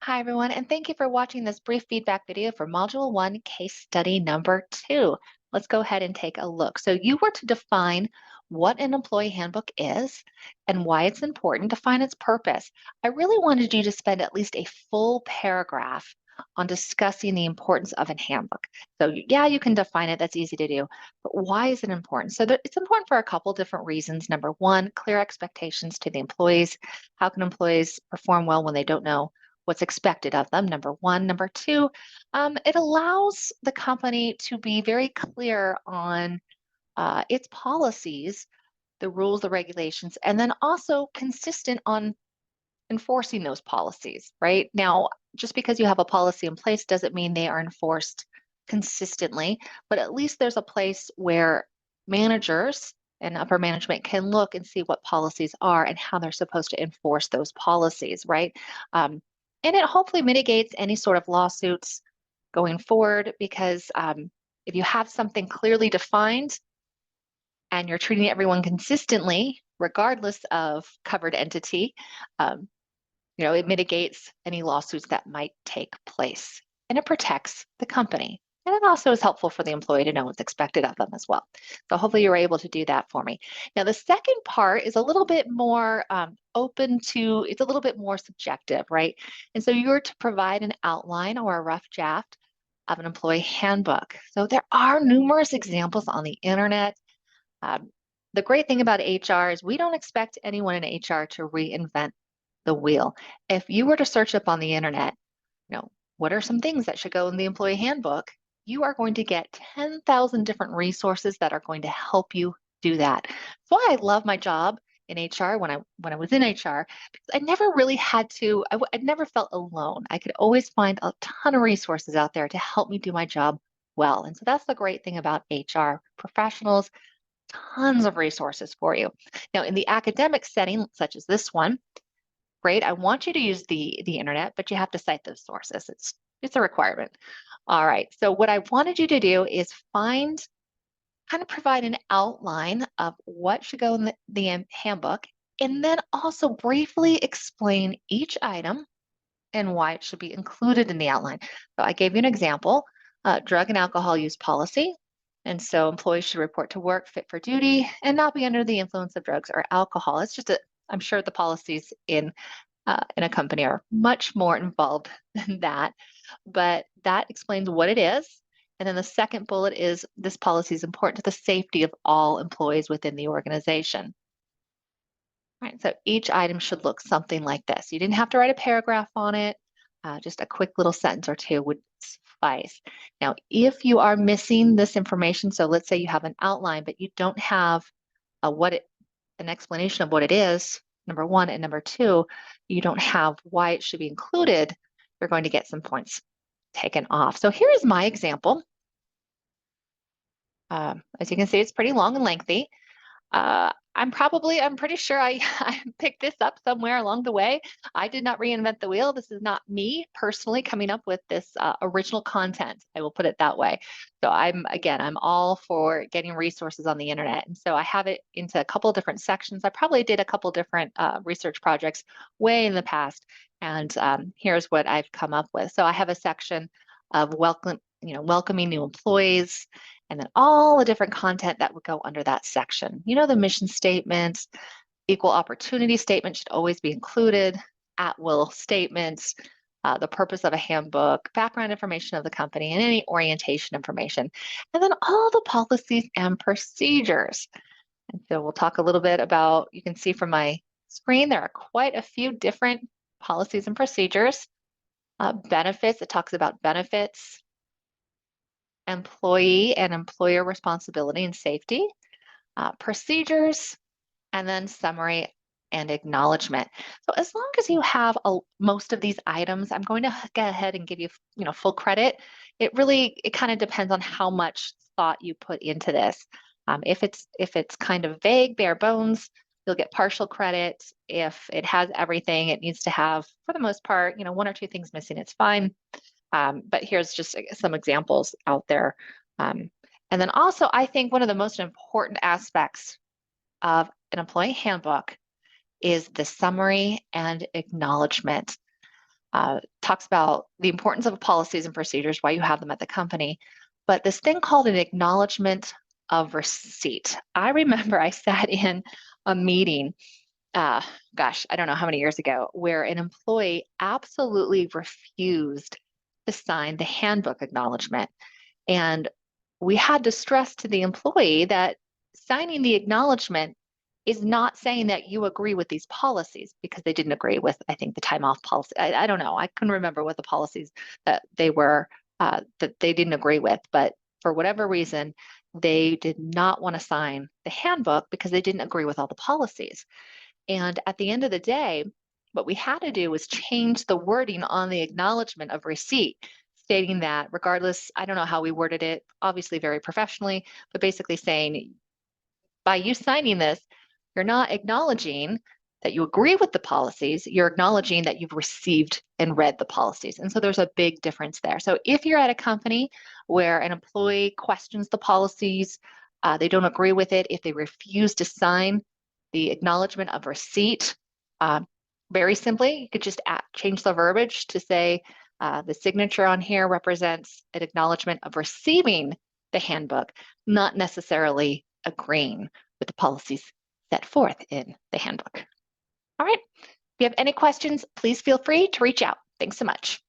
Hi, everyone, and thank you for watching this brief feedback video for Module 1, case study number 2. Let's go ahead and take a look. So you were to define what an employee handbook is and why it's important, define its purpose. I really wanted you to spend at least a full paragraph on discussing the importance of a handbook. So yeah, you can define it, that's easy to do, but why is it important? So it's important for a couple different reasons. Number one, clear expectations to the employees. How can employees perform well when they don't know what's expected of them, number one. Number two, it allows the company to be very clear on its policies, the rules, the regulations, and then also consistent on enforcing those policies, right? Now, just because you have a policy in place doesn't mean they are enforced consistently, but at least there's a place where managers and upper management can look and see what policies are and how they're supposed to enforce those policies, right? And it hopefully mitigates any sort of lawsuits going forward because if you have something clearly defined and you're treating everyone consistently, regardless of covered entity, um, it mitigates any lawsuits that might take place and it protects the company. And it also is helpful for the employee to know what's expected of them as well. So hopefully you were able to do that for me. Now, the second part is a little bit more it's a little bit more subjective, right? And so you're to provide an outline or a rough draft of an employee handbook. So there are numerous examples on the internet. Um, the great thing about HR is we don't expect anyone in HR to reinvent the wheel. If you were to search up on the internet, what are some things that should go in the employee handbook? You are going to get 10,000 different resources that are going to help you do that. That's why I love my job in HR when I was in HR, because I never really had to, I never felt alone. I could always find a ton of resources out there to help me do my job well. And so that's the great thing about HR professionals, tons of resources for you. Now, in the academic setting, such as this one, great. I want you to use the internet, but you have to cite those sources. It's a requirement. All right. So what I wanted you to do is kind of provide an outline of what should go in the handbook, and then also briefly explain each item and why it should be included in the outline. So I gave you an example, drug and alcohol use policy. And so employees should report to work fit for duty and not be under the influence of drugs or alcohol. It's just I'm sure the policies in a company are much more involved than that, but that explains what it is. And then the second bullet is this policy is important to the safety of all employees within the organization. All right, so each item should look something like this. You didn't have to write a paragraph on it. Just a quick little sentence or two would suffice. Now, if you are missing this information, so let's say you have an outline, but you don't have an explanation of what it is, number one, and number two, you don't have why it should be included, you're going to get some points taken off. So here is my example. As you can see, it's pretty long and lengthy. I'm pretty sure I picked this up somewhere along the way. I did not reinvent the wheel. This is not me personally coming up with this original content. I will put it that way. So I'm all for getting resources on the internet. And so I have it into a couple different sections. I probably did a couple different research projects way in the past. And here's what I've come up with. So I have a section of welcoming new employees, and then all the different content that would go under that section. The mission statements, equal opportunity statement should always be included, at-will statements, the purpose of a handbook, background information of the company, and any orientation information. And then all the policies and procedures. And so we'll talk a little bit about, you can see from my screen, there are quite a few different policies and procedures. Benefits, it talks about benefits, employee and employer responsibility and safety, procedures, and then summary and acknowledgement. So as long as you have most of these items, I'm going to go ahead and give you, full credit. It kind of depends on how much thought you put into this. If it's kind of vague, bare bones, you'll get partial credit. If it has everything it needs to have, for the most part, one or two things missing, it's fine. But here's just some examples out there. And then also, I think one of the most important aspects of an employee handbook is the summary and acknowledgement. talks about the importance of policies and procedures, why you have them at the company. But this thing called an acknowledgement of receipt. I remember I sat in a meeting, uh, gosh, I don't know how many years ago, where an employee absolutely refused to sign the handbook acknowledgement. And we had to stress to the employee that signing the acknowledgement is not saying that you agree with these policies, because they didn't agree with, I think, the time off policy. I don't know. I couldn't remember what the policies that they were, that they didn't agree with. But for whatever reason, they did not want to sign the handbook because they didn't agree with all the policies. And at the end of the day, what we had to do was change the wording on the acknowledgement of receipt, stating that regardless, I don't know how we worded it, obviously very professionally, but basically saying, by you signing this, you're not acknowledging that you agree with the policies, you're acknowledging that you've received and read the policies. And so there's a big difference there. So if you're at a company where an employee questions the policies, they don't agree with it, if they refuse to sign the acknowledgement of receipt, uh, very simply, you could just change the verbiage to say the signature on here represents an acknowledgement of receiving the handbook, not necessarily agreeing with the policies set forth in the handbook. All right. If you have any questions, please feel free to reach out. Thanks so much.